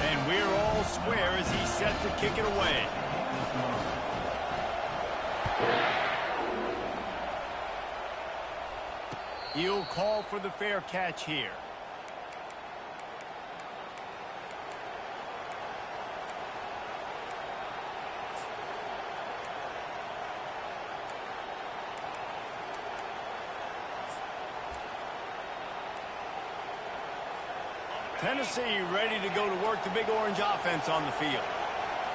And we're all square as he's set to kick it away. He'll call for the fair catch here. Tennessee ready to go to work the big orange offense on the field.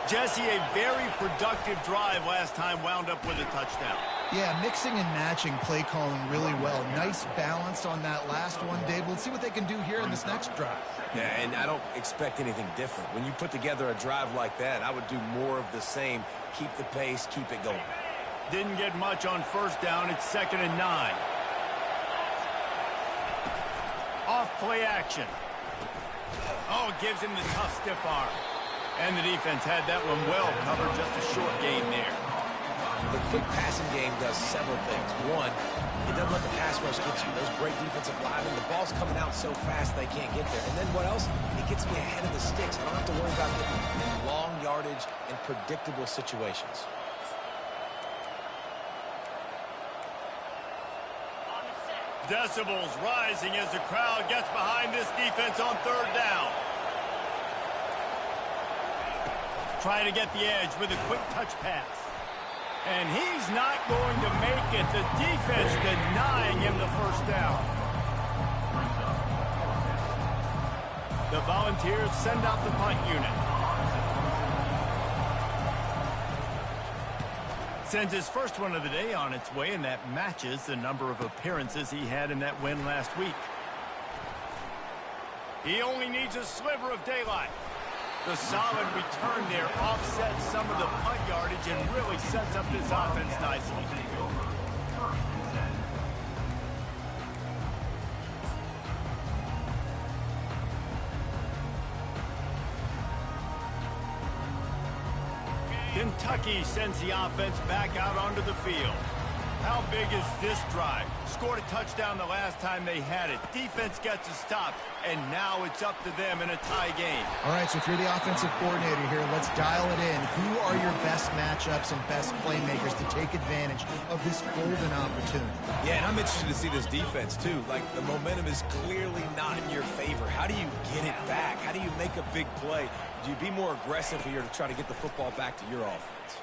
Jesse, a very productive drive last time wound up with a touchdown. Yeah, mixing and matching play calling really well. Nice balance on that last one, Dave. We'll see what they can do here in this next drive. Yeah, and I don't expect anything different. When you put together a drive like that, I would do more of the same. Keep the pace, keep it going. Didn't get much on first down. It's 2nd and 9. Off play action. Oh, it gives him the tough stiff arm. And the defense had that one well covered, just a short gain there. The quick passing game does several things. One, it doesn't let the pass rush get you. Those great defensive linemen, the ball's coming out so fast they can't get there. And then what else? It gets me ahead of the sticks. I don't have to worry about getting in long yardage and predictable situations. Decibels rising as the crowd gets behind this defense on 3rd down. Trying to get the edge with a quick touch pass. And he's not going to make it. The defense denying him the first down. The Volunteers send out the punt unit. Sends his first one of the day on its way, and that matches the number of appearances he had in that win last week. He only needs a sliver of daylight. The solid return there offsets some of the punt yardage and really sets up this offense nicely. Kentucky sends the offense back out onto the field. How big is this drive? Scored a touchdown the last time they had it. Defense gets a stop, and now it's up to them in a tie game. All right, so if you're the offensive coordinator here, let's dial it in. Who are your best matchups and best playmakers to take advantage of this golden opportunity? Yeah, and I'm interested to see this defense, too. Like, the momentum is clearly not in your favor. How do you get it back? How do you make a big play? Do you be more aggressive here to try to get the football back to your offense?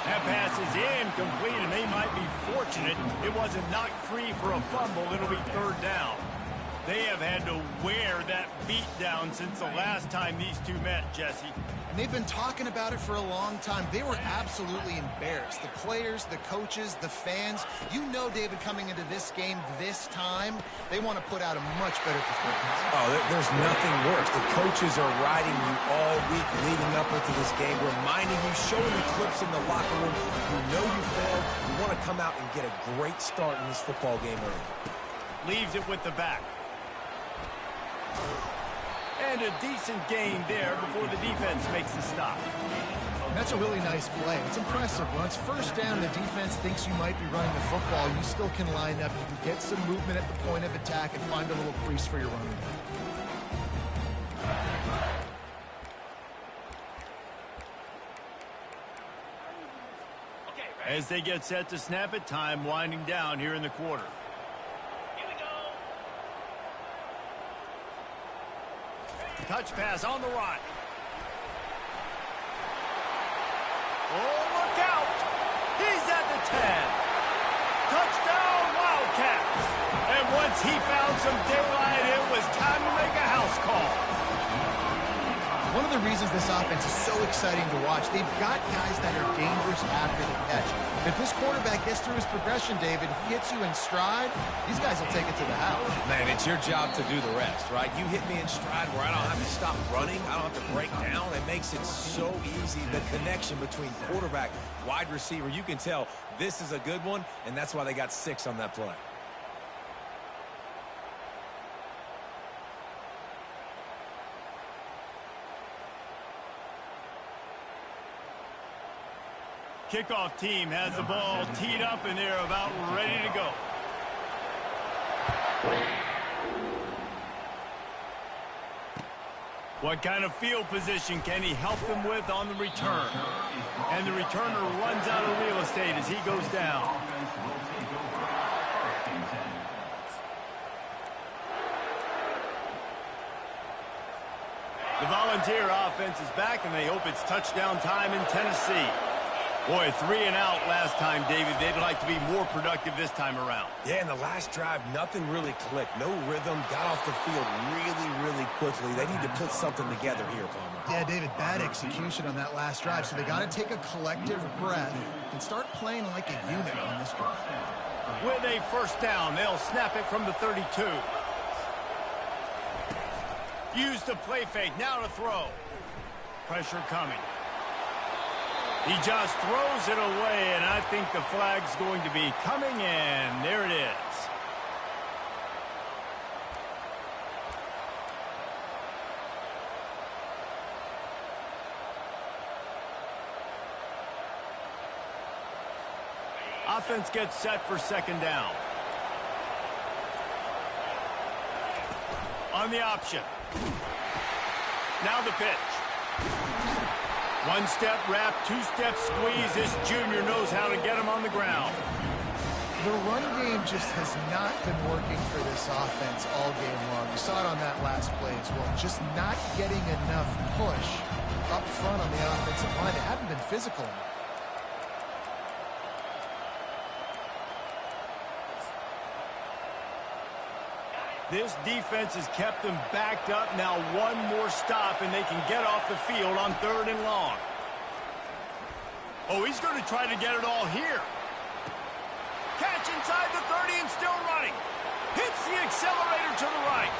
That pass is incomplete, and they might be fortunate it wasn't knocked free for a fumble. It'll be 3rd down. They have had to wear that beat down since the last time these two met, Jesse. And they've been talking about it for a long time. They were absolutely embarrassed. The players, the coaches, the fans. You know, David, coming into this game this time, they want to put out a much better performance. Oh, there's nothing worse. The coaches are riding you all week leading up into this game, reminding you, showing the clips in the locker room. You know you failed. You want to come out and get a great start in this football game early. Leaves it with the back. And a decent gain there before the defense makes the stop. That's a really nice play. It's impressive. When it's 1st down, the defense thinks you might be running the football. You still can line up. You can get some movement at the point of attack and find a little crease for your running back. As they get set to snap it, time winding down here in the quarter. Touch pass on the right. Oh, look out! He's at the 10. Touchdown, Wildcats! And once he found some daylight, it was time to make a house call. One of the reasons this offense is so exciting to watch, they've got guys that are dangerous after the catch. If this quarterback gets through his progression, David, he hits you in stride, these guys will take it to the house. Man, it's your job to do the rest, right? You hit me in stride where I don't have to stop running. I don't have to break down. It makes it so easy. The connection between quarterback, wide receiver, you can tell this is a good one, and that's why they got 6 on that play. Kickoff team has the ball teed up, and they're about ready to go. What kind of field position can he help them with on the return? And the returner runs out of real estate as he goes down. The Volunteer offense is back, and they hope it's touchdown time in Tennessee. Boy, 3 and out last time, David. They'd like to be more productive this time around. Yeah, in the last drive, nothing really clicked. No rhythm, got off the field really quickly. They need to put something together here, Palmer. Yeah, David, bad execution on that last drive, so they got to take a collective breath and start playing like a unit on this drive. With a first down, they'll snap it from the 32. Use the play fake, now to throw. Pressure coming. He just throws it away, and I think the flag's going to be coming in. There it is. Offense gets set for second down. On the option. Now the pitch. One-step wrap, two-step squeeze. This junior knows how to get him on the ground. The run game just has not been working for this offense all game long. You saw it on that last play as well. Just not getting enough push up front on the offensive line. They haven't been physical enough. This defense has kept them backed up. Now one more stop, and they can get off the field on 3rd and long. Oh, he's going to try to get it all here. Catch inside the 30 and still running. Hits the accelerator to the right.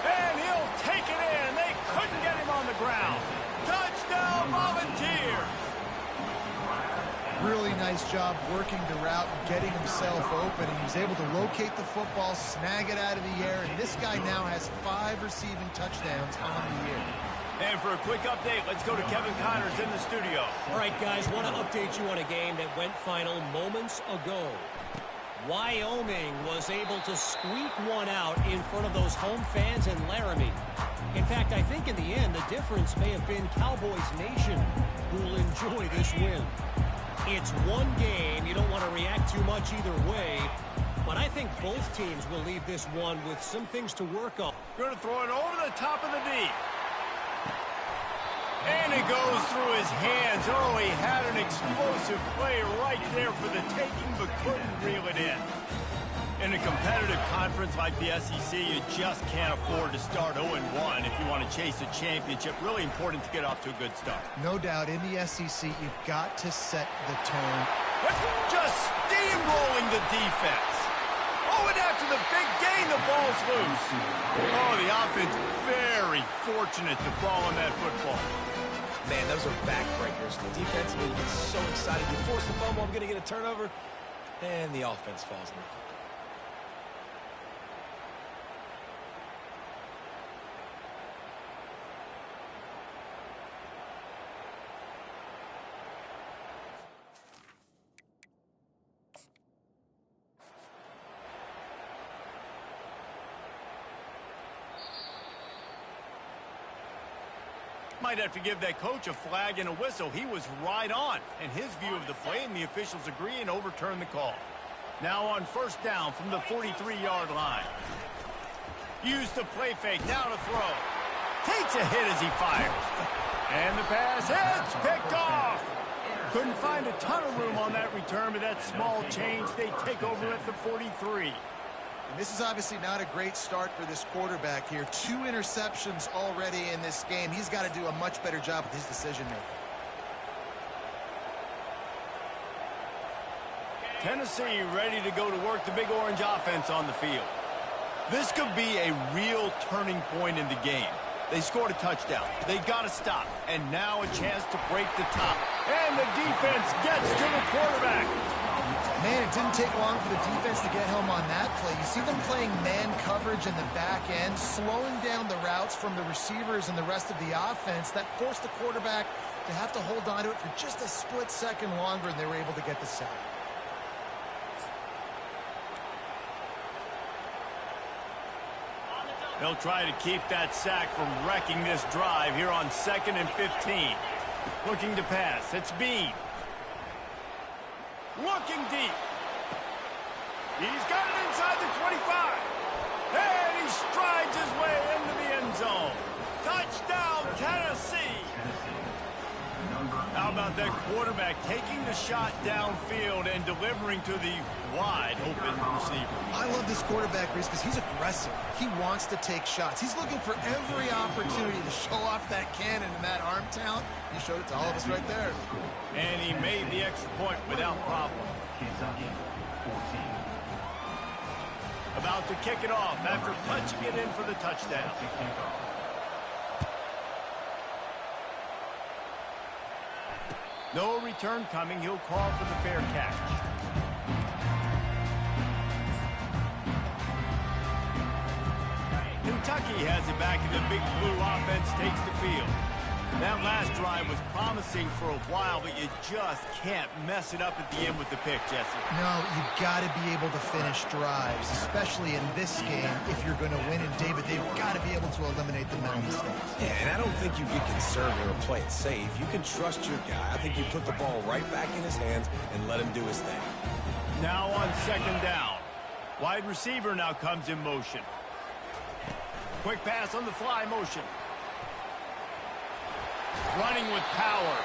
And he'll take it in. They couldn't get him on the ground. Touchdown, Volunteers! Really nice job working the route and getting himself open. He was able to locate the football, snag it out of the air, and this guy now has 5 receiving touchdowns on the year. And for a quick update, let's go to Kevin Connors in the studio. All right, guys, want to update you on a game that went final moments ago. Wyoming was able to squeak one out in front of those home fans in Laramie. In fact, I think in the end, the difference may have been Cowboys Nation who will enjoy this win. It's one game. You don't want to react too much either way. But I think both teams will leave this one with some things to work on. Going to throw it over the top of the knee. And it goes through his hands. Oh, he had an explosive play right there for the taking, but couldn't reel it in. In a competitive conference like the SEC, you just can't afford to start 0-1 if you want to chase a championship. Really important to get off to a good start. No doubt, in the SEC, you've got to set the tone. Just steamrolling the defense. Oh, and after the big gain, the ball's loose. Oh, the offense very fortunate to fall on that football. Man, those are backbreakers. The defensively, you get so excited. You force the fumble, I'm going to get a turnover, and the offense falls in the football. Might have to give that coach a flag and a whistle. He was right on in his view of the play, and the officials agree and overturn the call. Now on first down from the 43-yard line. Use the play fake, now to throw. Takes a hit as he fires. And the pass hits, picked off. Couldn't find a ton of room on that return, but that small change, they take over at the 43. And this is obviously not a great start for this quarterback here. 2 interceptions already in this game. He's got to do a much better job with his decision-making. Tennessee ready to go to work the Big Orange offense on the field. This could be a real turning point in the game. They scored a touchdown. They got to stop. And now a chance to break the top. And the defense gets to the quarterback. Man, it didn't take long for the defense to get home on that play. You see them playing man coverage in the back end, slowing down the routes from the receivers and the rest of the offense. That forced the quarterback to have to hold on to it for just a split second longer, and they were able to get the sack. They'll try to keep that sack from wrecking this drive here on 2nd and 15. Looking to pass. It's Bean. Looking deep. He's got it inside the 25. And he strides his way into the end zone. Touchdown, Tennessee. How about that quarterback taking the shot downfield and delivering to the wide open receiver? I love this quarterback, Reese, because he's aggressive. He wants to take shots. He's looking for every opportunity to show off that cannon and that arm talent. He showed it to all of us right there. And he made the extra point without problem. About to kick it off after punching it in for the touchdown. No return coming. He'll call for the fair catch. Kentucky has it back, and the Big Blue offense takes the field. That last drive was promising for a while, but you just can't mess it up at the end with the pick, Jesse. No, you got to be able to finish drives, especially in this game if you're going to win. And, David, they've got to be able to eliminate the mental mistakes. Yeah, and I don't think you get conservative or play it safe. You can trust your guy. I think you put the ball right back in his hands and let him do his thing. Now on 2nd down. Wide receiver now comes in motion. Quick pass on the fly motion. Running with power.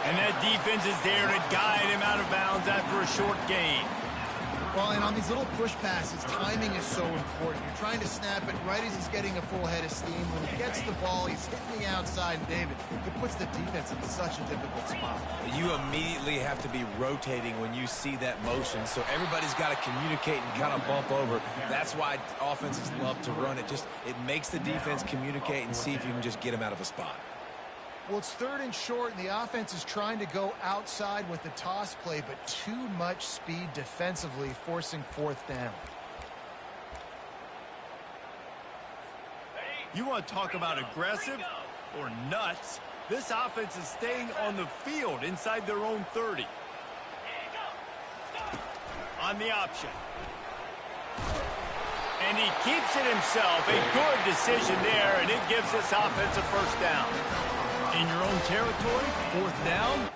And that defense is there to guide him out of bounds after a short gain. Well, and on these little push passes, timing is so important. You're trying to snap it right as he's getting a full head of steam. When he gets the ball, he's hitting the outside, and David, it puts the defense in such a difficult spot. You immediately have to be rotating when you see that motion, so everybody's got to communicate and kind of bump over. That's why offenses love to run it. It makes the defense communicate and see if you can just get him out of a spot. Well, it's 3rd and short, and the offense is trying to go outside with the toss play, but too much speed defensively, forcing 4th down. You want to talk about aggressive or nuts? This offense is staying on the field inside their own 30. On the option. And he keeps it himself. A good decision there, and it gives this offense a 1st down. In your own territory, 4th down.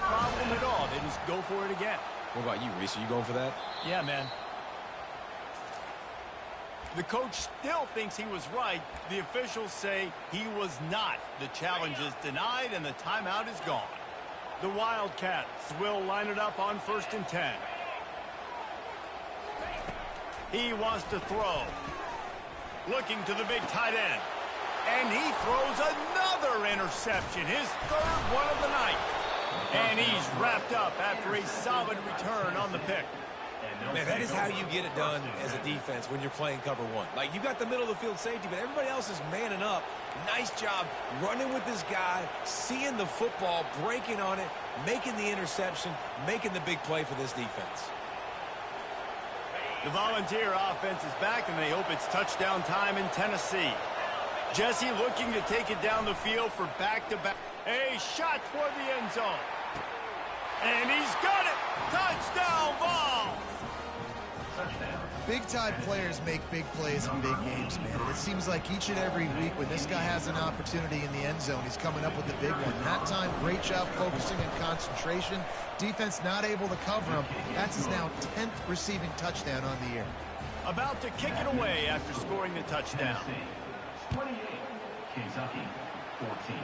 Problem at all. They just go for it again. What about you, Reese? Are you going for that? Yeah, man. The coach still thinks he was right. The officials say he was not. The challenge is denied, and the timeout is gone. The Wildcats will line it up on 1st and 10. He wants to throw. Looking to the big tight end. And he throws another interception, his 3rd one of the night. And he's wrapped up after a solid return on the pick. Man, that is how you get it done as a defense when you're playing cover 1. Like, you got the middle of the field safety, but everybody else is manning up. Nice job running with this guy, seeing the football, breaking on it, making the interception, making the big play for this defense. The Volunteer offense is back, and they hope it's touchdown time in Tennessee. Jesse looking to take it down the field for back-to-back. A shot toward the end zone. And he's got it! Touchdown ball! Big-time players make big plays in big games, man. And it seems like each and every week when this guy has an opportunity in the end zone, he's coming up with the big one. That time, great job focusing and concentration. Defense not able to cover him. That's his now 10th receiving touchdown on the year. About to kick it away after scoring the touchdown. 28, Kentucky, 14.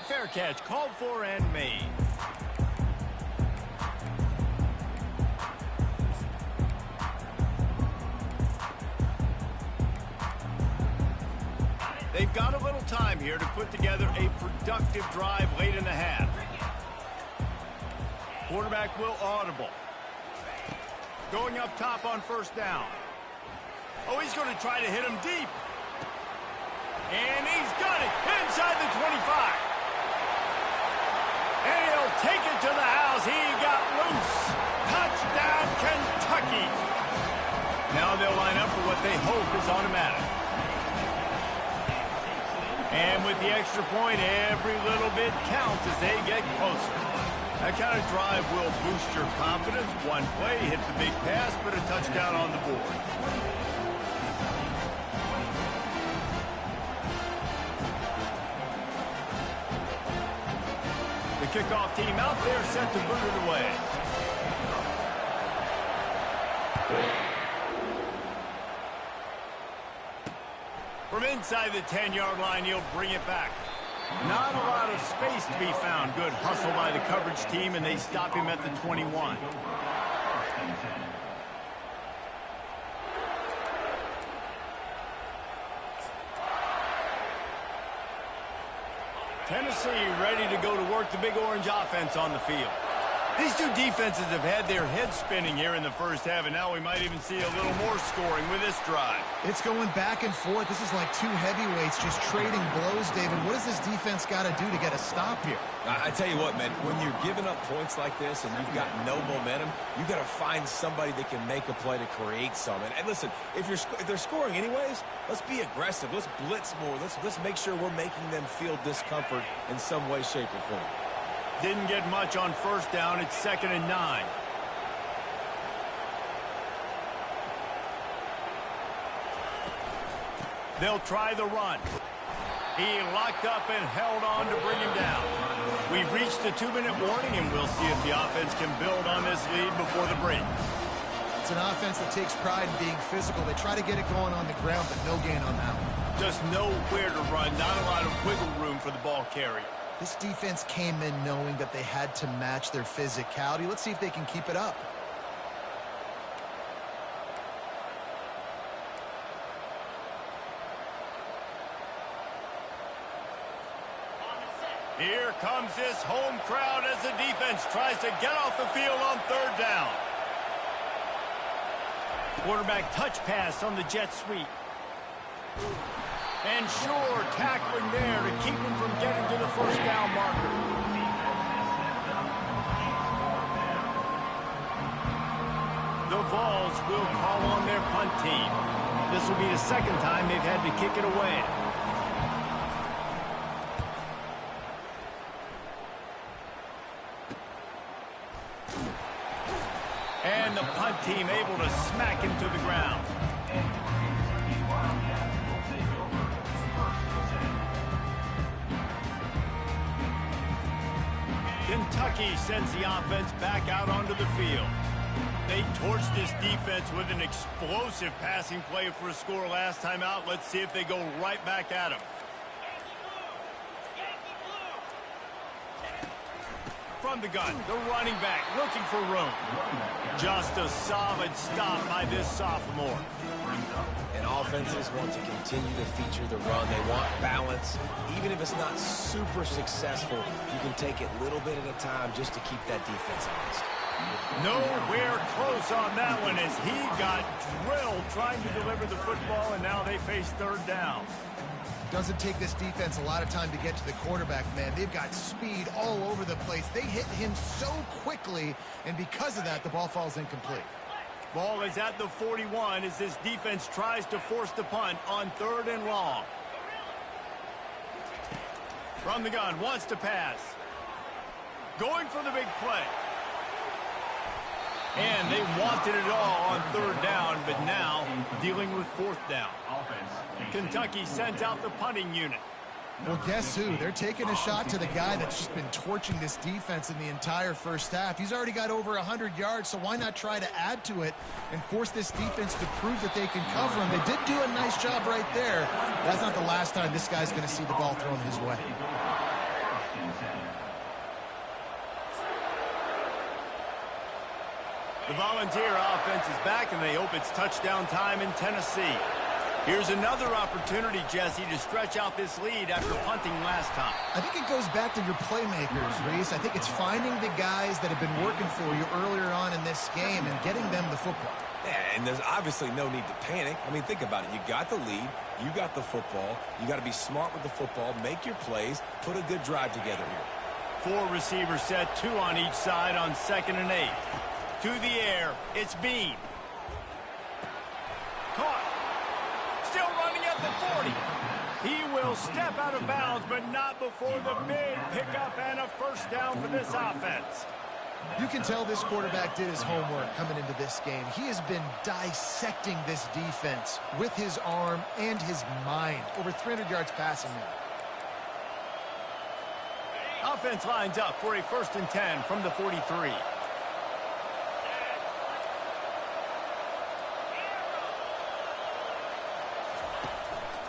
Fair catch called for and made. They've got a little time here to put together a productive drive late in the half. Quarterback will audible. Going up top on 1st down. Oh, he's going to try to hit him deep. And he's got it inside the 25. And he'll take it to the house. He got loose. Touchdown, Kentucky. Now they'll line up for what they hope is automatic. And with the extra point, every little bit counts as they get closer. That kind of drive will boost your confidence. One play, hit the big pass, but a touchdown on the board. The kickoff team out there set to boot it away. From inside the 10-yard line, he'll bring it back. Not a lot of space to be found. Good hustle by the coverage team, and they stop him at the 21. Tennessee ready to go to work the Big Orange offense on the field. These two defenses have had their heads spinning here in the first half, and now we might even see a little more scoring with this drive. It's going back and forth. This is like two heavyweights just trading blows, David. What does this defense got to do to get a stop here? I tell you what, man, when you're giving up points like this and you've got no momentum, you got to find somebody that can make a play to create some. And listen, if they're scoring anyways, let's be aggressive. Let's blitz more. Let's make sure we're making them feel discomfort in some way, shape, or form. Didn't get much on first down. It's 2nd and 9. They'll try the run. He locked up and held on to bring him down. We've reached the 2-minute warning, and we'll see if the offense can build on this lead before the break. It's an offense that takes pride in being physical. They try to get it going on the ground, but no gain on that one. Just nowhere to run. Not a lot of wiggle room for the ball carrier. This defense came in knowing that they had to match their physicality. Let's see if they can keep it up. Here comes this home crowd as the defense tries to get off the field on 3rd down. Quarterback touch pass on the jet sweep. And sure, tackling there to keep him from getting to the 1st down marker. The Vols will call on their punt team. This will be the 2nd time they've had to kick it away. And the punt team able to smack him to the ground. Kentucky sends the offense back out onto the field. They torched this defense with an explosive passing play for a score last time out. Let's see if they go right back at him. From the gun, the running back looking for room. Just a solid stop by this sophomore. And offenses want to continue to feature the run. They want balance. Even if it's not super successful, you can take it little bit at a time just to keep that defense honest. Nowhere close on that one as he got drilled trying to deliver the football, and now they face 3rd down. Doesn't take this defense a lot of time to get to the quarterback, man. They've got speed all over the place. They hit him so quickly, and because of that, the ball falls incomplete. Ball is at the 41 as this defense tries to force the punt on 3rd and long. From the gun, wants to pass. Going for the big play. And they wanted it all on 3rd down, but now dealing with 4th down. Kentucky sends out the punting unit. Well, guess who? They're taking a shot to the guy that's just been torching this defense in the entire first half. He's already got over 100 yards, so why not try to add to it and force this defense to prove that they can cover him? They did do a nice job right there. That's not the last time this guy's going to see the ball thrown his way. The Volunteer offense is back, and they hope it's touchdown time in Tennessee. Here's another opportunity, Jesse, to stretch out this lead after punting last time. I think it goes back to your playmakers, Reese. I think it's finding the guys that have been working for you earlier on in this game and getting them the football. Yeah, and there's obviously no need to panic. I mean, think about it. You got the lead. You got the football. You got to be smart with the football. Make your plays. Put a good drive together here. 4 receivers set, 2 on each side on 2nd and 8. To the air, it's Bean. Caught. Still running at the 40. He will step out of bounds, but not before the big pickup and a first down for this offense. You can tell this quarterback did his homework coming into this game. He has been dissecting this defense with his arm and his mind. Over 300 yards passing now. Offense lines up for a 1st and 10 from the 43.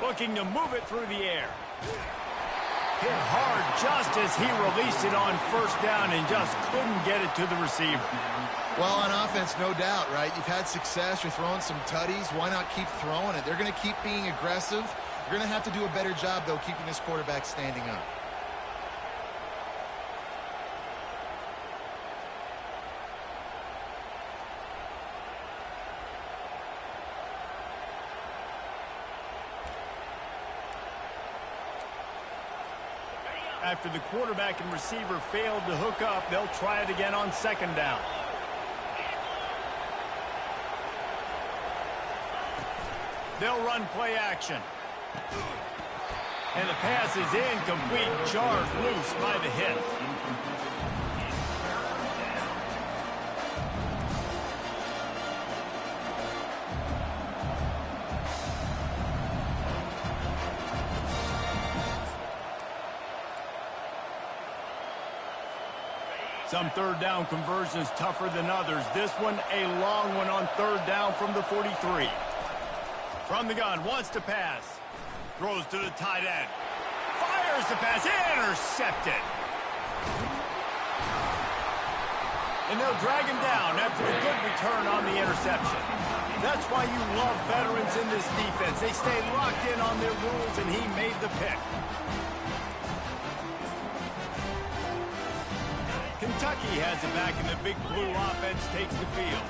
Looking to move it through the air. Hit hard just as he released it on 1st down and just couldn't get it to the receiver. Well, on offense, no doubt, right? You've had success. You're throwing some tutties. Why not keep throwing it? They're going to keep being aggressive. You're going to have to do a better job, though, keeping this quarterback standing up. After the quarterback and receiver failed to hook up, they'll try it again on 2nd down. They'll run play action. And the pass is incomplete, jarred loose by the hit. Some 3rd down conversions tougher than others. This one a long one on 3rd down from the 43. From the gun, wants to pass. Throws to the tight end. Fires the pass, intercepted. And they'll drag him down after a good return on the interception. That's why you love veterans in this defense. They stay locked in on their rules, and he made the pick. Kentucky has it back, and the big blue offense takes the field.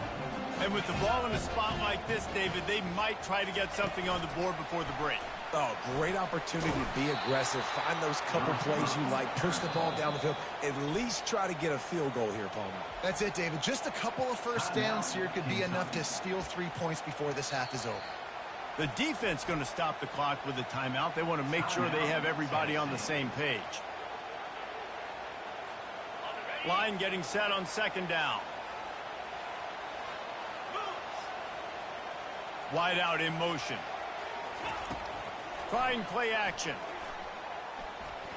And with the ball in a spot like this, David, they might try to get something on the board before the break. Oh, great opportunity to be aggressive. Find those couple plays you like. Push the ball down the field. At least try to get a field goal here, Palmer. That's it, David. Just a couple of 1st downs here could be enough to steal 3 points before this half is over. The defense going to stop the clock with a timeout. They want to make sure they have everybody on the same page. Line getting set on 2nd down. Wide out in motion. Trying play action.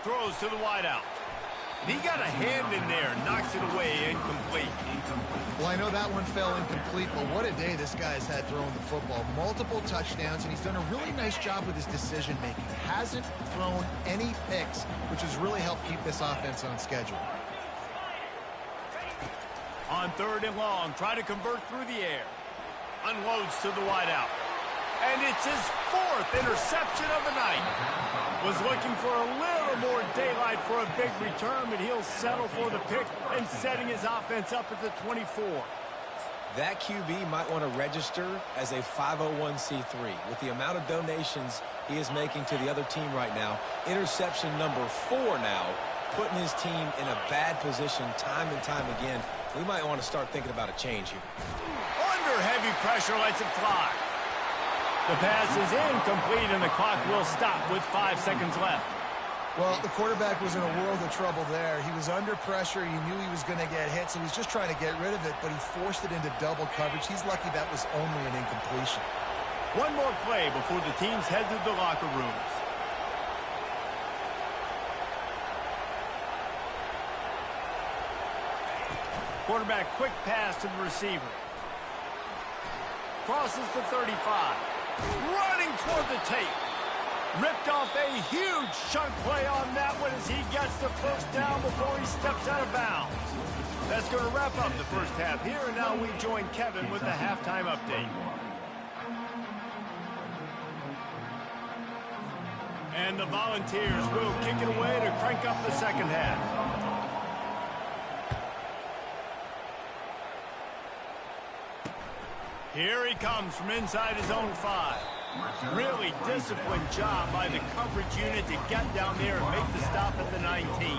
Throws to the wide out. He got a hand in there. Knocks it away. Incomplete. Well, I know that one fell incomplete, but what a day this guy's had throwing the football. Multiple touchdowns, and he's done a really nice job with his decision-making. Hasn't thrown any picks, which has really helped keep this offense on schedule. On 3rd and long, try to convert through the air. Unloads to the wideout. And it's his 4th interception of the night. Was looking for a little more daylight for a big return, but he'll settle for the pick and setting his offense up at the 24. That QB might want to register as a 501c3. With the amount of donations he is making to the other team right now, interception number 4 now, putting his team in a bad position time and time again. We might want to start thinking about a change here. Under heavy pressure, lets it fly. The pass is incomplete, and the clock will stop with 5 seconds left. Well, the quarterback was in a world of trouble there. He was under pressure. He knew he was going to get hit, so he's just trying to get rid of it, but he forced it into double coverage. He's lucky that was only an incompletion. One more play before the teams head to the locker rooms. Quarterback quick pass to the receiver. Crosses the 35. Running toward the tape. Ripped off a huge chunk play on that one as he gets the 1st down before he steps out of bounds. That's going to wrap up the first half here, and now we join Kevin with the halftime update. And the Volunteers will kick it away to crank up the second half. Here he comes from inside his own 5. Really disciplined job by the coverage unit to get down there and make the stop at the 19.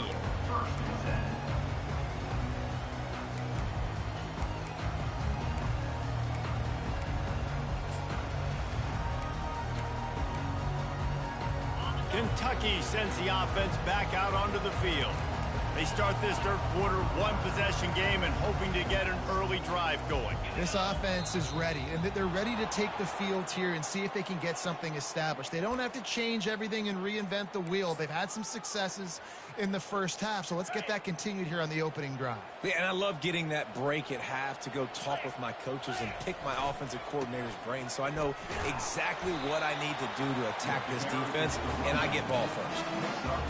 Kentucky sends the offense back out onto the field. They start this third quarter one-possession game and hoping to get an early drive going. This offense is ready, and they're ready to take the field here and see if they can get something established. They don't have to change everything and reinvent the wheel. They've had some successes in the first half, so let's get that continued here on the opening drive. Yeah, and I love getting that break at half to go talk with my coaches and pick my offensive coordinator's brain so I know exactly what I need to do to attack this defense, and I get ball first.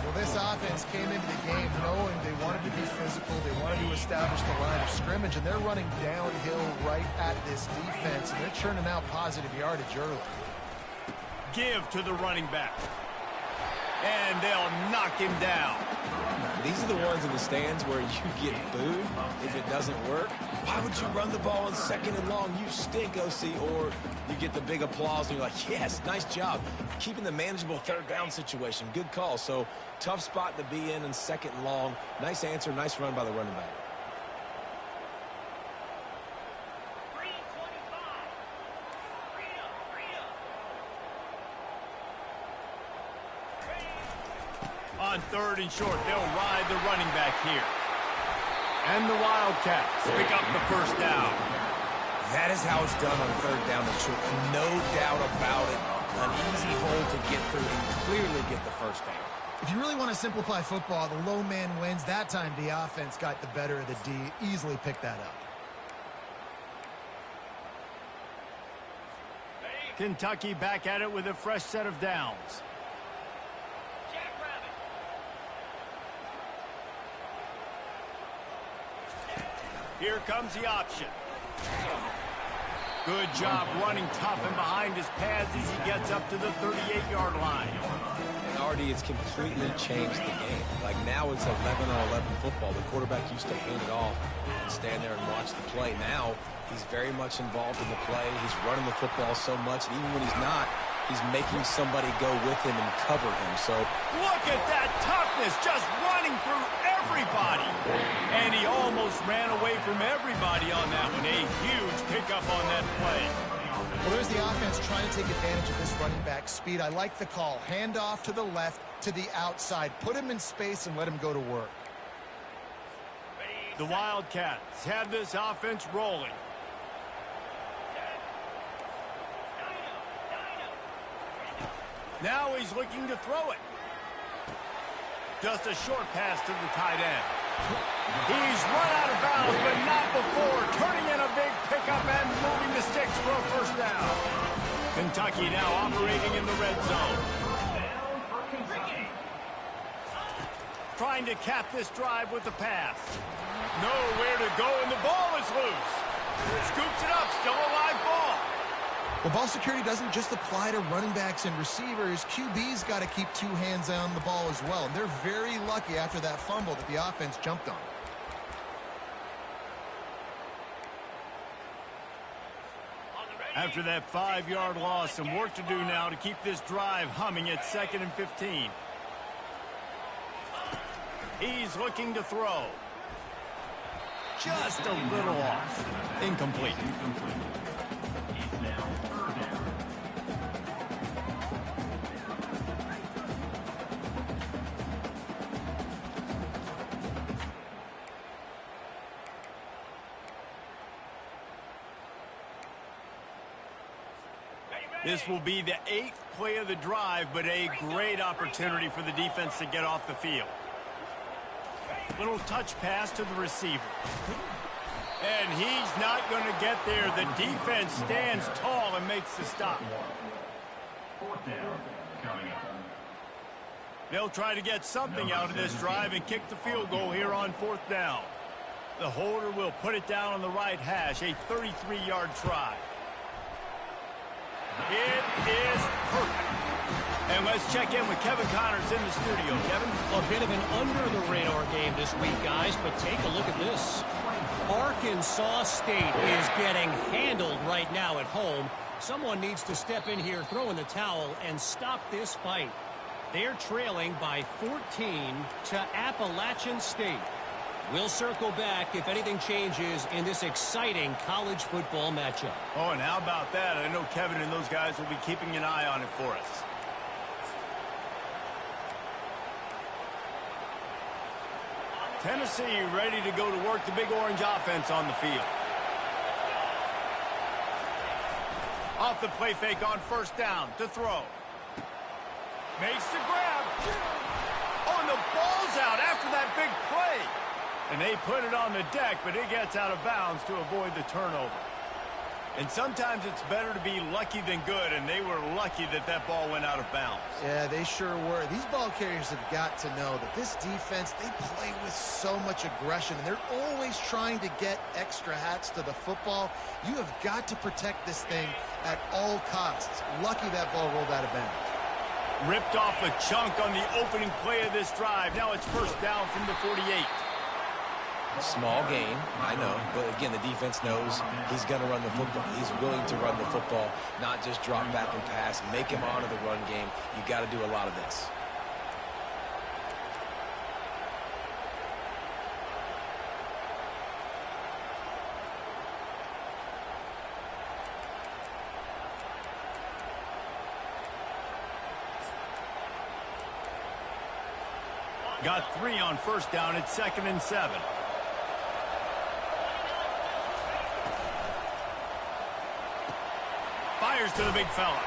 Well, this offense came into the game knowing they wanted to be physical, they wanted to establish the line of scrimmage, and they're running downhill right at this defense, and they're churning out positive yardage early. Give to the running back. And they'll knock him down. These are the ones in the stands where you get booed if it doesn't work. Why would you run the ball on 2nd and long? You stink, OC. Or you get the big applause and you're like, yes, nice job. Keeping the manageable 3rd down situation. Good call. So tough spot to be in 2nd and long. Nice answer, nice run by the running back. On 3rd and short, they'll ride the running back here. And the Wildcats pick up the first down. That is how it's done on 3rd down and short. No doubt about it. An easy hole to get through and clearly get the first down. If you really want to simplify football, the low man wins. That time the offense got the better of the D. Easily picked that up. Kentucky back at it with a fresh set of downs. Here comes the option. Good job running tough and behind his pads as he gets up to the 38-yard line. And Artie, it's completely changed the game. Like now it's 11-on-11 football. The quarterback used to hand it off and stand there and watch the play. Now he's very much involved in the play. He's running the football so much, and even when he's not, he's making somebody go with him and cover him. So look at that toughness, just running through everybody. And he almost ran away from everybody on that one. A huge pickup on that play. Well, there's the offense trying to take advantage of this running back speed. I like the call. Hand off to the left, to the outside. Put him in space and let him go to work. The Wildcats have this offense rolling. Now he's looking to throw it. Just a short pass to the tight end. He's run out of bounds, but not before. Turning in a big pickup and moving the sticks for a first down. Kentucky now operating in the red zone. Trying to cap this drive with the pass. Nowhere to go, and the ball is loose. Scoops it up, still a live ball. Well, ball security doesn't just apply to running backs and receivers. QB's got to keep 2 hands on the ball as well. And they're very lucky after that fumble that the offense jumped on. After that 5-yard loss, some work to do now to keep this drive humming at 2nd and 15. He's looking to throw. Just a little off. Incomplete. This will be the 8th play of the drive, but a great opportunity for the defense to get off the field. Little touch pass to the receiver. And he's not going to get there. The defense stands tall and makes the stop. 4th down coming up. They'll try to get something out of this drive and kick the field goal here on 4th down. The holder will put it down on the right hash, a 33-yard try. It is perfect. And let's check in with Kevin Connors in the studio. Kevin? A bit of an under-the-radar game this week, guys, but take a look at this. Arkansas State is getting handled right now at home. Someone needs to step in here, throw in the towel, and stop this fight. They're trailing by 14 to Appalachian State. We'll circle back if anything changes in this exciting college football matchup. Oh, and how about that? I know Kevin and those guys will be keeping an eye on it for us. Tennessee ready to go to work the big orange offense on the field. Off the play fake on first down to throw. Makes the grab. Oh, and the ball's out after that big play. And they put it on the deck, but it gets out of bounds to avoid the turnover. And sometimes it's better to be lucky than good, and they were lucky that that ball went out of bounds. Yeah, they sure were. These ball carriers have got to know that this defense, they play with so much aggression, and they're always trying to get extra hats to the football. You have got to protect this thing at all costs. Lucky that ball rolled out of bounds. Ripped off a chunk on the opening play of this drive. Now it's first down from the 48. Small game, I know, but again, the defense knows he's going to run the football. He's willing to run the football, not just drop back and pass, make him honor the run game. You got to do a lot of this. Got 3 on first down. It's 2nd and 7. Fires to the big fella.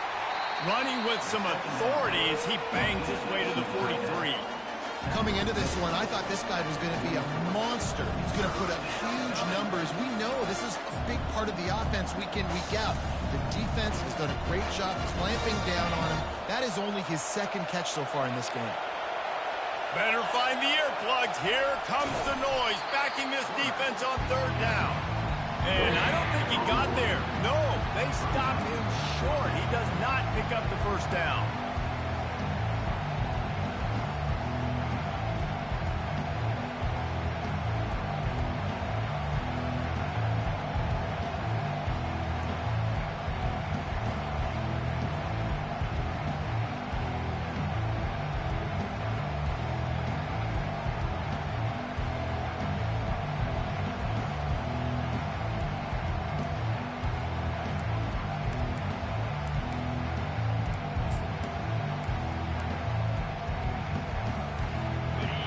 Running with some authority as he bangs his way to the 43. Coming into this one, I thought this guy was going to be a monster. He's going to put up huge numbers. We know this is a big part of the offense week in, week out. The defense has done a great job clamping down on him. That is only his 2nd catch so far in this game. Better find the earplugs. Here comes the noise, backing this defense on 3rd down. And I don't think he got there. No, they stopped him short. He does not pick up the first down.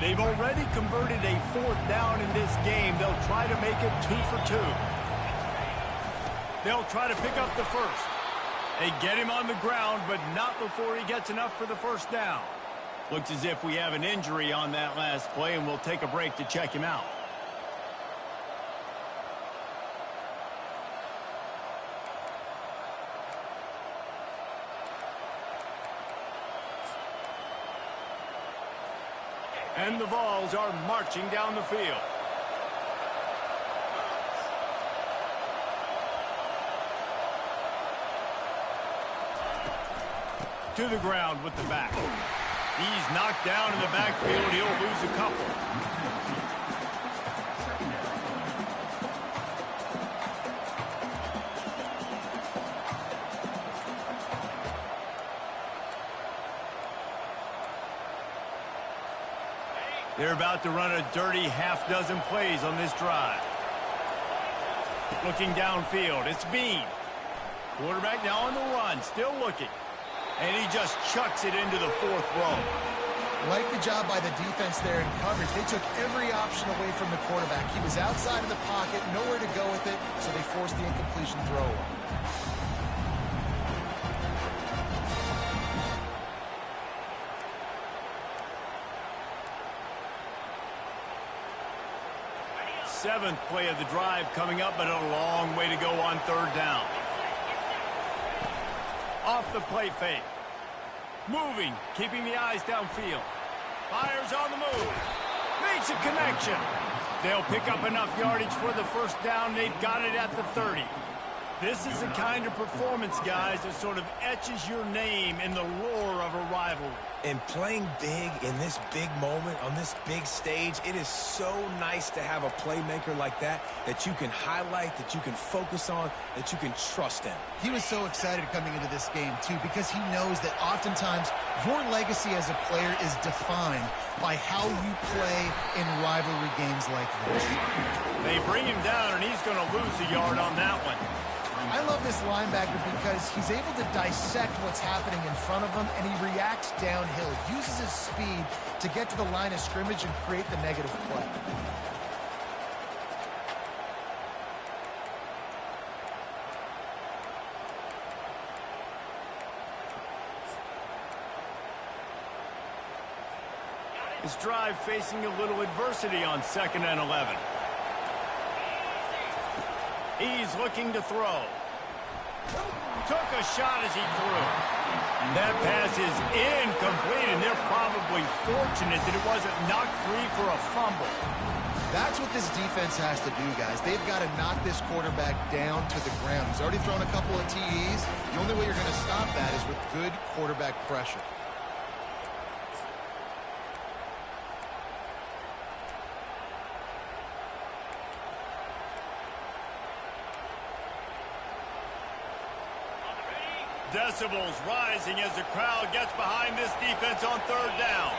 They've already converted a 4th down in this game. They'll try to make it 2 for 2. They'll try to pick up the first. They get him on the ground, but not before he gets enough for the first down. Looks as if we have an injury on that last play, and we'll take a break to check him out. And the Vols are marching down the field. To the ground with the back. He's knocked down in the backfield. He'll lose a couple. They're about to run a dirty half-dozen plays on this drive. Looking downfield, it's Bean. Quarterback now on the run, still looking. And he just chucks it into the 4th row. Like the job by the defense there in coverage. They took every option away from the quarterback. He was outside of the pocket, nowhere to go with it, so they forced the incompletion throw. Seventh play of the drive coming up, but a long way to go on 3rd down. Off the play fake. Moving, keeping the eyes downfield. Fires on the move. Makes a connection. They'll pick up enough yardage for the first down. They've got it at the 30. This is the kind of performance, guys, that sort of etches your name in the lore of a rivalry. And playing big in this big moment, on this big stage, it is so nice to have a playmaker like that you can highlight, that you can focus on, that you can trust in. He was so excited coming into this game, too, because he knows that oftentimes your legacy as a player is defined by how you play in rivalry games like this. They bring him down, and he's going to lose a yard on that one. I love this linebacker because he's able to dissect what's happening in front of him, and he reacts downhill, uses his speed to get to the line of scrimmage and create the negative play. His drive facing a little adversity on 2nd and 11. He's looking to throw. Took a shot as he threw. That pass is incomplete, and they're probably fortunate that it wasn't knocked free for a fumble. That's what this defense has to do, guys. They've got to knock this quarterback down to the ground. He's already thrown a couple of TEs. The only way you're going to stop that is with good quarterback pressure. Decibels rising as the crowd gets behind this defense on 3rd down.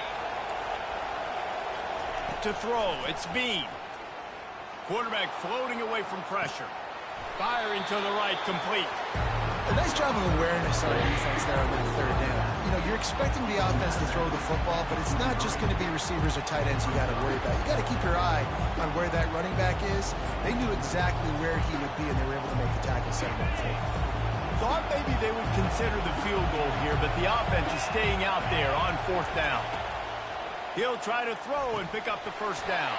To throw, it's Bean. Quarterback floating away from pressure. Firing to the right, complete. A nice job of awareness on defense there on the 3rd down. You know, you're expecting the offense to throw the football, but it's not just going to be receivers or tight ends you got to worry about. You got to keep your eye on where that running back is. They knew exactly where he would be, and they were able to make the tackle, set him up for it. Thought maybe they would consider the field goal here, but the offense is staying out there on 4th down. He'll try to throw and pick up the 1st down.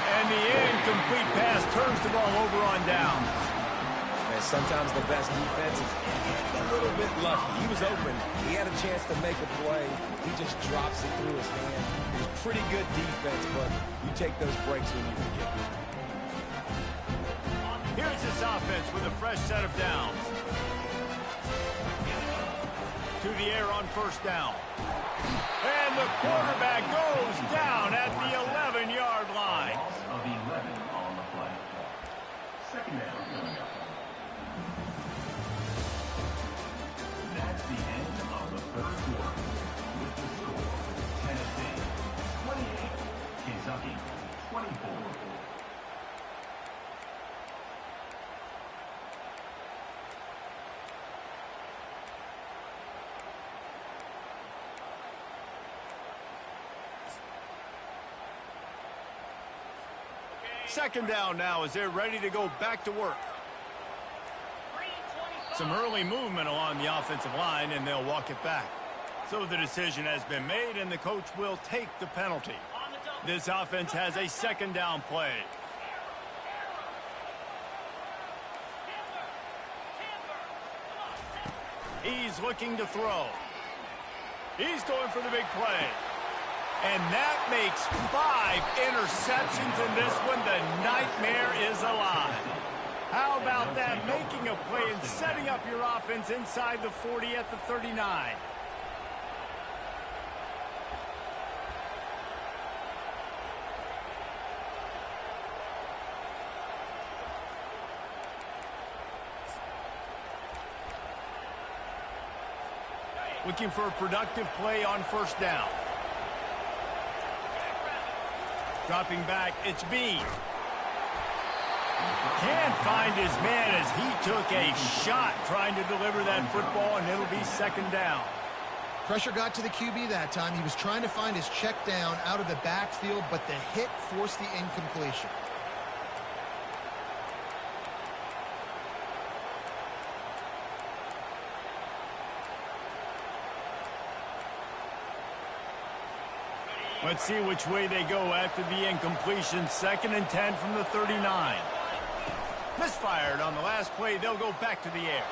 And the incomplete pass turns the ball over on downs. And sometimes the best defense is a little bit lucky. He was open. He had a chance to make a play. He just drops it through his hand. It was pretty good defense, but you take those breaks when you can get them. Here's this offense with a fresh set of downs. To the air on 1st down. And the quarterback goes down at the 11-yard line. Loss of 11 on the play. 2nd down. That's the end of the 3rd quarter. With the score, Tennessee 28, Kentucky 24. Second down now as they're ready to go back to work. Some early movement along the offensive line, and they'll walk it back. So the decision has been made, and the coach will take the penalty. This offense has a 2nd down play. He's looking to throw. He's going for the big play. And that makes 5 interceptions in this one. The nightmare is alive. How about that? Making a play and setting up your offense inside the 40 at the 39. Looking for a productive play on 1st down. Dropping back, it's Bean. Can't find his man as he took a shot trying to deliver that football, and it'll be 2nd down. Pressure got to the QB that time. He was trying to find his check down out of the backfield, but the hit forced the incompletion. Let's see which way they go after the incompletion. 2nd and 10 from the 39. Misfired on the last play. They'll go back to the air.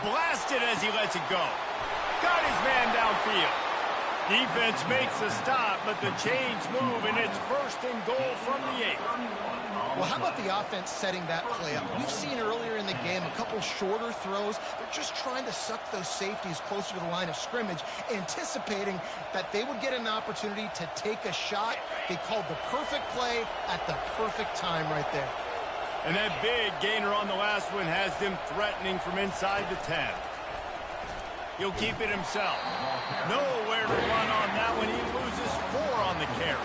Blasted as he lets it go. Got his man downfield. Defense makes a stop, but the chains move, and it's 1st and goal from the 8. Well, how about the offense setting that play up? We've seen earlier in the game a couple shorter throws. They're just trying to suck those safeties closer to the line of scrimmage, anticipating that they would get an opportunity to take a shot. They called the perfect play at the perfect time right there. And that big gainer on the last one has them threatening from inside the 10. He'll keep it himself. Nowhere to run on that one. He loses 4 on the carry.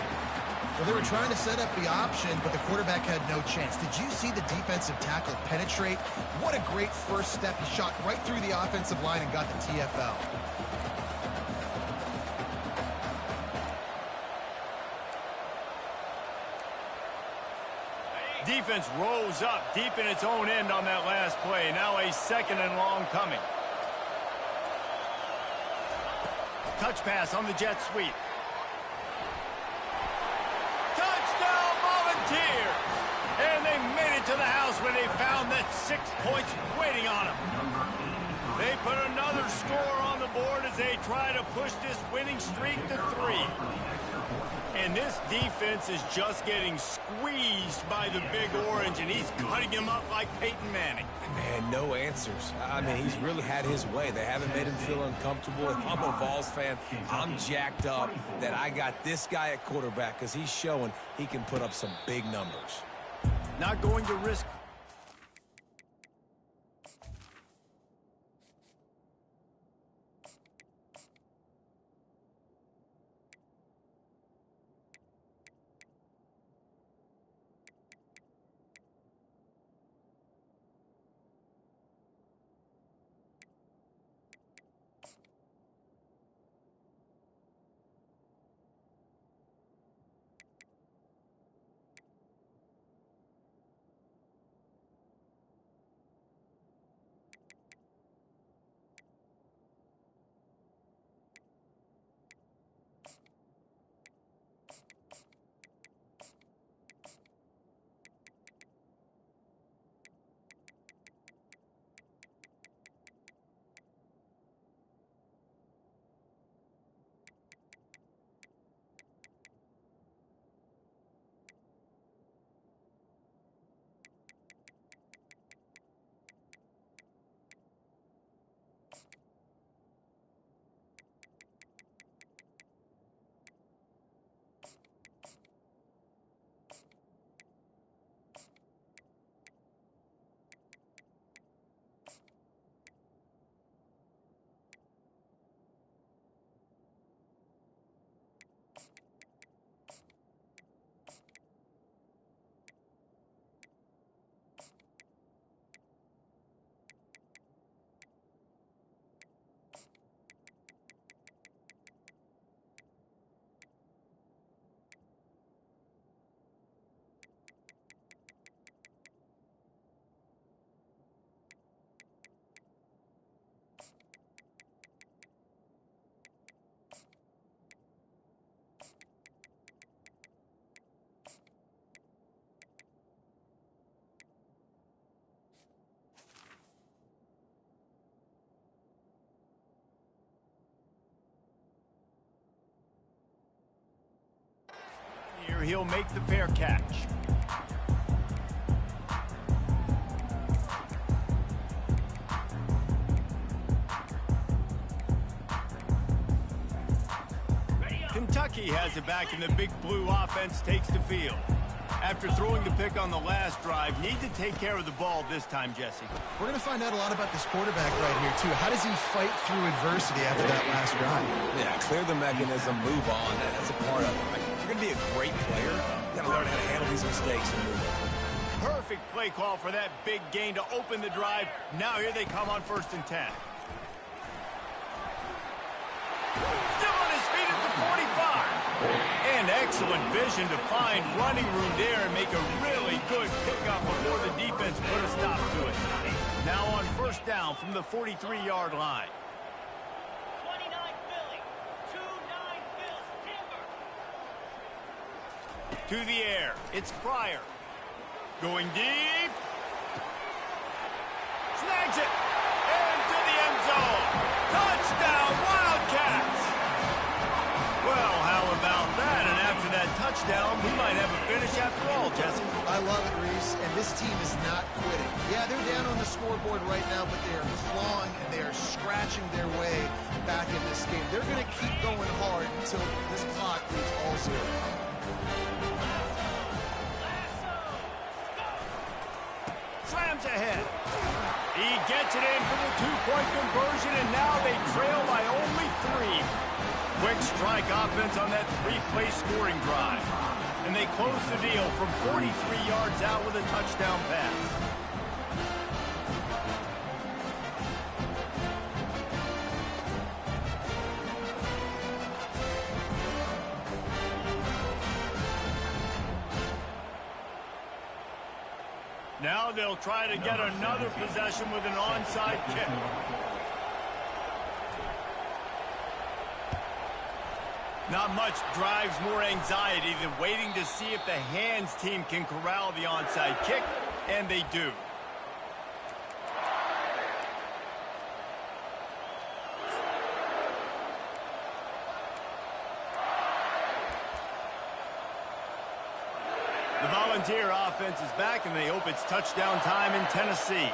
Well, they were trying to set up the option, but the quarterback had no chance. Did you see the defensive tackle penetrate? What a great first step. He shot right through the offensive line and got the TFL. Defense rose up deep in its own end on that last play. Now a 2nd and long coming. Touch pass on the jet sweep. Touchdown Volunteers! And they made it to the house when they found that 6 points waiting on them. They put another score on the board as they try to push this winning streak to 3. And this defense is just getting squeezed by the Big Orange, and he's cutting him up like Peyton Manning. Man, no answers. I mean, he's really had his way. They haven't made him feel uncomfortable. If I'm a Vols fan, I'm jacked up that I got this guy at quarterback because he's showing he can put up some big numbers. Not going to risk. Here he'll make the fair catch. Kentucky has it back, and the Big Blue offense takes the field. After throwing the pick on the last drive, need to take care of the ball this time, Jesse. We're going to find out a lot about this quarterback right here, too. How does he fight through adversity after that last drive? Yeah, clear the mechanism, move on. That's a part of it. If you're going to be a great player, you got to learn how to handle these mistakes and move on. Perfect play call for that big gain to open the drive. Now here they come on 1st and 10. Still on his feet at the 45. And excellent vision to find running room there and make a really good pickup before the defense put a stop to it. Now on 1st down from the 43-yard line. 29 Philly, 2-9 Timber. To the air, it's Pryor. Going deep. Snags it. Into the end zone. Touchdown, Wildcats. Well, how about that? And after that touchdown, we might have a finish after all, Jesse. I love it, Reese, and this team is not quitting. Yeah, they're down on the scoreboard right now, but they are clawing and they are scratching their way back in this game. They're going to keep going hard until this clock reaches all zero. Slams ahead. He gets it in for the 2-point conversion, and now they trail by only 3. Quick strike offense on that 3-play scoring drive. And they close the deal from 43 yards out with a touchdown pass. Now they'll try to get another possession with an onside kick. Not much drives more anxiety than waiting to see if the hands team can corral the onside kick, and they do. The Volunteer offense is back, and they hope it's touchdown time in Tennessee.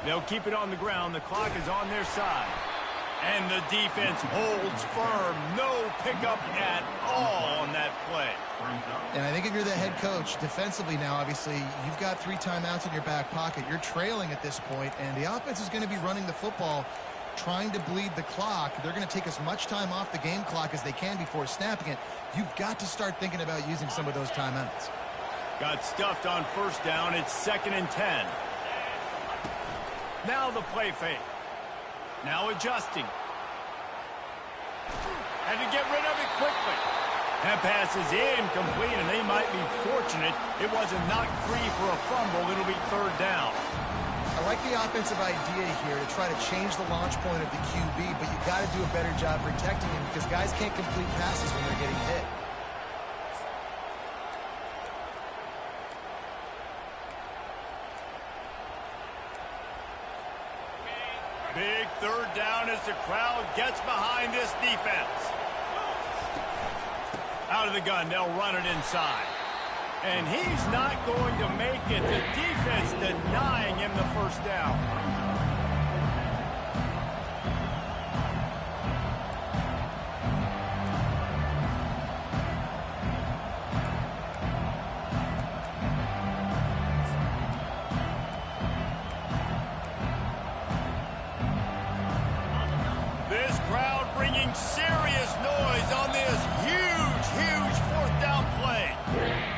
They'll keep it on the ground. The clock is on their side. And the defense holds firm. No pickup at all on that play. And I think if you're the head coach, defensively now, obviously, you've got 3 timeouts in your back pocket. You're trailing at this point, and the offense is going to be running the football, trying to bleed the clock. They're going to take as much time off the game clock as they can before snapping it. You've got to start thinking about using some of those timeouts. Got stuffed on first down. It's 2nd and 10. Now the play fake. Now adjusting. Had to get rid of it quickly. That pass is incomplete, and they might be fortunate it wasn't knocked free for a fumble. It'll be 3rd down. I like the offensive idea here to try to change the launch point of the QB, but you got to do a better job protecting him because guys can't complete passes when they're getting hit. Big 3rd down as the crowd gets behind this defense. Out of the gun, they'll run it inside. And he's not going to make it. The defense denying him the first down. This crowd bringing serious noise on this huge 4th down play.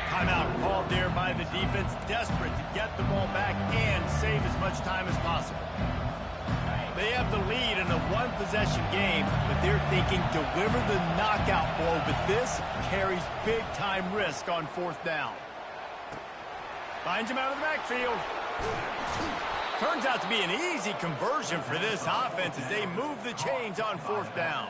Timeout called there by the defense, desperate to get the ball back and save as much time as possible. They have the lead in a 1-possession game, but they're thinking deliver the knockout blow, but this carries big-time risk on 4th down. Finds him out of the backfield. Turns out to be an easy conversion for this offense as they move the chains on 4th down.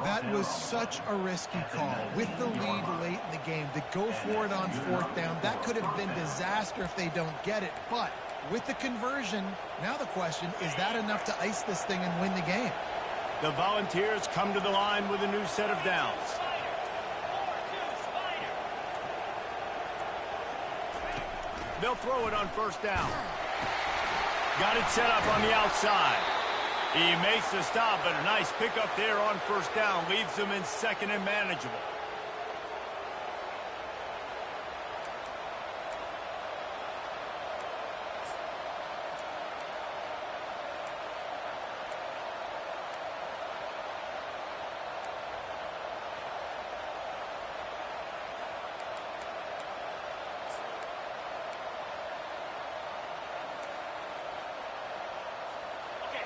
That was such a risky call. With the lead late in the game, to go for it on 4th down, that could have been disaster if they don't get it. But with the conversion, now the question, is that enough to ice this thing and win the game? The Volunteers come to the line with a new set of downs. They'll throw it on 1st down. Got it set up on the outside. He makes the stop, but a nice pickup there on 1st down. Leaves them in 2nd and manageable.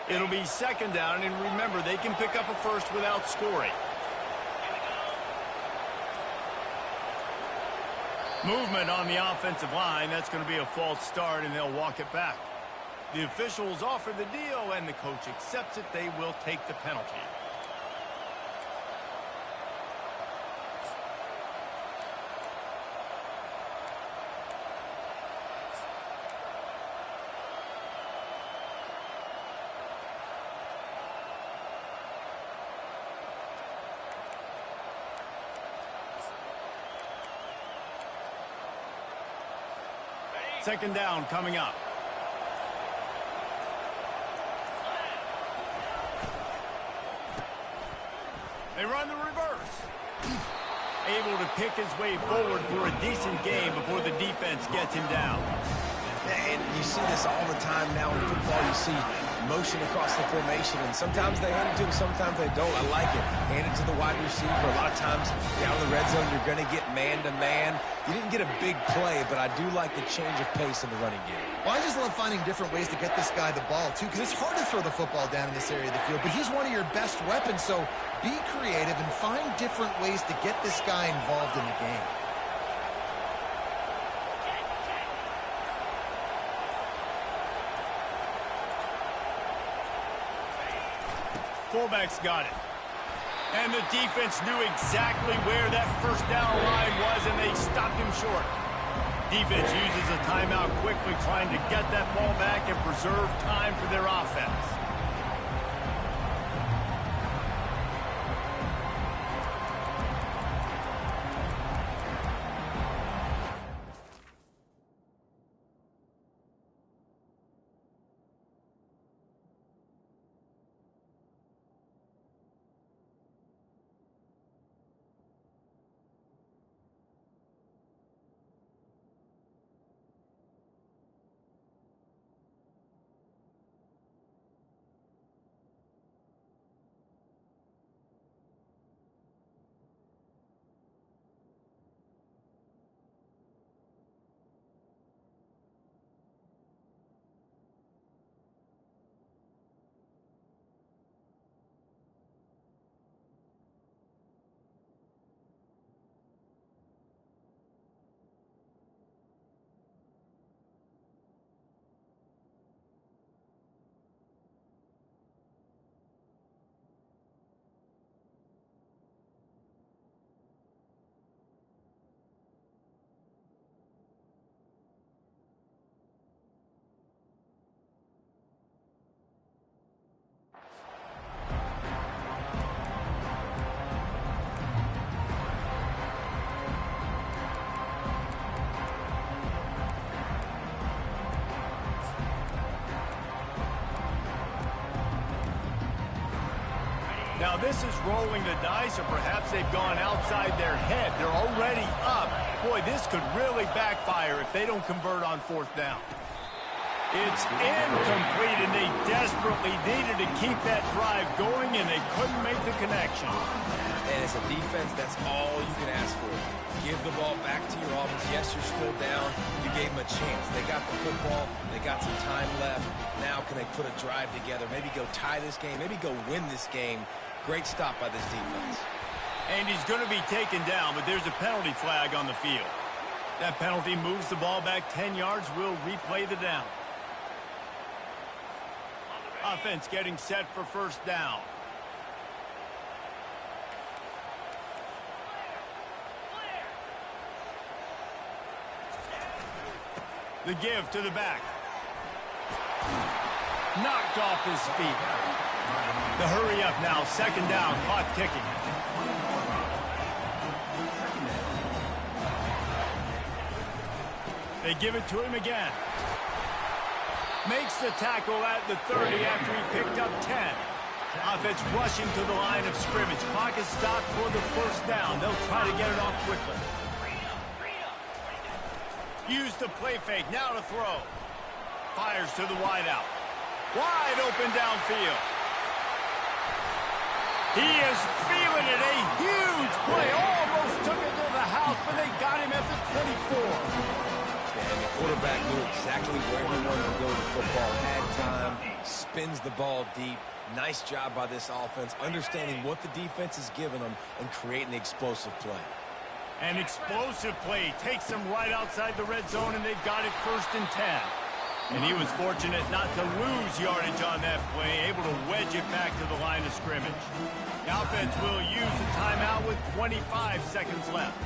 It'll be 2nd down, and remember, they can pick up a first without scoring. Movement on the offensive line. That's going to be a false start, and they'll walk it back. The officials offer the deal, and the coach accepts it. They will take the penalty. Second down coming up. They run the reverse. Able to pick his way forward for a decent game before the defense gets him down. And you see this all the time now in football. You see motion across the formation, and sometimes they hand it to him, sometimes they don't. I like it. Hand it to the wide receiver. A lot of times down in the red zone, you're going to get man-to-man. You didn't get a big play, but I do like the change of pace in the running game. Well, I just love finding different ways to get this guy the ball, too, because it's hard to throw the football down in this area of the field, but he's one of your best weapons, so be creative and find different ways to get this guy involved in the game. Fullback's got it. And the defense knew exactly where that first down line was, and they stopped him short. Defense uses a timeout quickly, trying to get that ball back and preserve time for their offense. Now this is rolling the dice, or perhaps they've gone outside their head. They're already up. Boy, this could really backfire if they don't convert on fourth down. It's incomplete, and they desperately needed to keep that drive going, and they couldn't make the connection. And as a defense, that's all you can ask for. Give the ball back to your offense. Yes, you're still down. You gave them a chance. They got the football. They got some time left. Now can they put a drive together? Maybe go tie this game. Maybe go win this game. Great stop by this defense. And he's going to be taken down, but there's a penalty flag on the field. That penalty moves the ball back 10 yards. We'll replay the down. Offense getting set for first down. The give to the back. Knocked off his feet. The hurry up now, second down, clock ticking. They give it to him again. Makes the tackle at the 30 after he picked up 10. Offense rushing to the line of scrimmage. Clock is stopped for the first down. They'll try to get it off quickly. Use the play fake, now to throw. Fires to the wideout. Wide open downfield. He is feeling it. A huge play. Almost took it to the house, but they got him at the 24. And the quarterback knew exactly where he wanted to go with the football. Had time, spins the ball deep. Nice job by this offense, understanding what the defense is giving them and creating the explosive play. An explosive play takes them right outside the red zone, and they've got it first and 10. And he was fortunate not to lose yardage on that play, able to wedge it back to the line of scrimmage. The offense will use the timeout with 25 seconds left.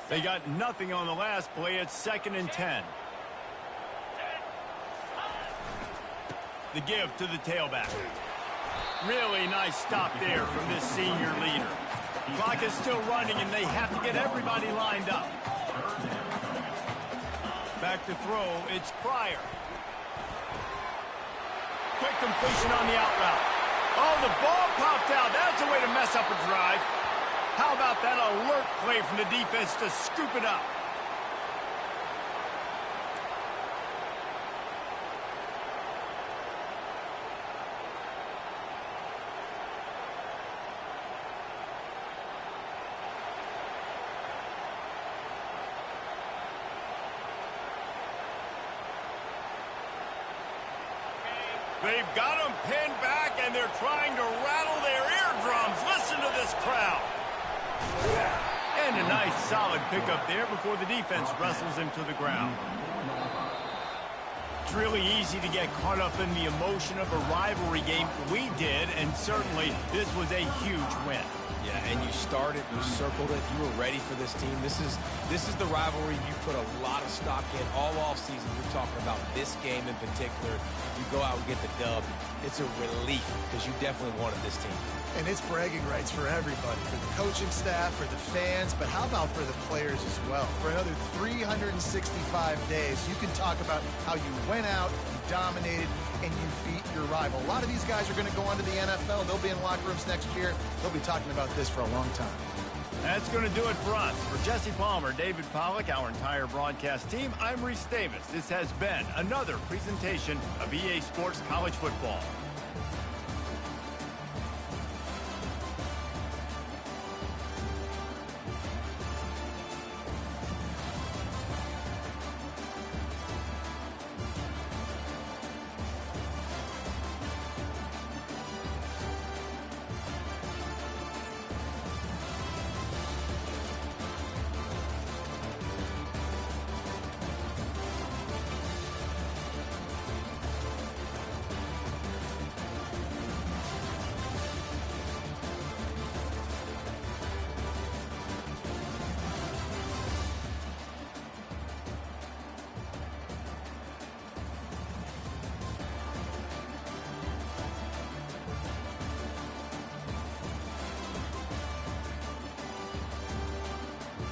They got nothing on the last play. It's second and 10. The give to the tailback. Really nice stop there from this senior leader. Clock is still running, and they have to get everybody lined up. Back to throw, it's Pryor. Quick completion on the out route. Oh, the ball popped out. That's a way to mess up a drive. How about that alert play from the defense to scoop it up? They've got them pinned back, and they're trying to rattle their eardrums. Listen to this crowd. And a nice, solid pickup there before the defense wrestles him to the ground. It's really easy to get caught up in the emotion of a rivalry game. We did, and certainly this was a huge win. Yeah, and you started, you circled it, you were ready for this team. This is the rivalry you put a lot of stock in all offseason. You're talking about this game in particular. You go out and get the dub. It's a relief because you definitely wanted this team. And it's bragging rights for everybody, for the coaching staff, for the fans, but how about for the players as well? For another 365 days, you can talk about how you went out, you dominated, and you beat your rival. A lot of these guys are going to go on to the NFL. They'll be in locker rooms next year. They'll be talking about this for a long time. That's going to do it for us. For Jesse Palmer, David Pollack, our entire broadcast team, I'm Reese Davis. This has been another presentation of EA Sports College Football.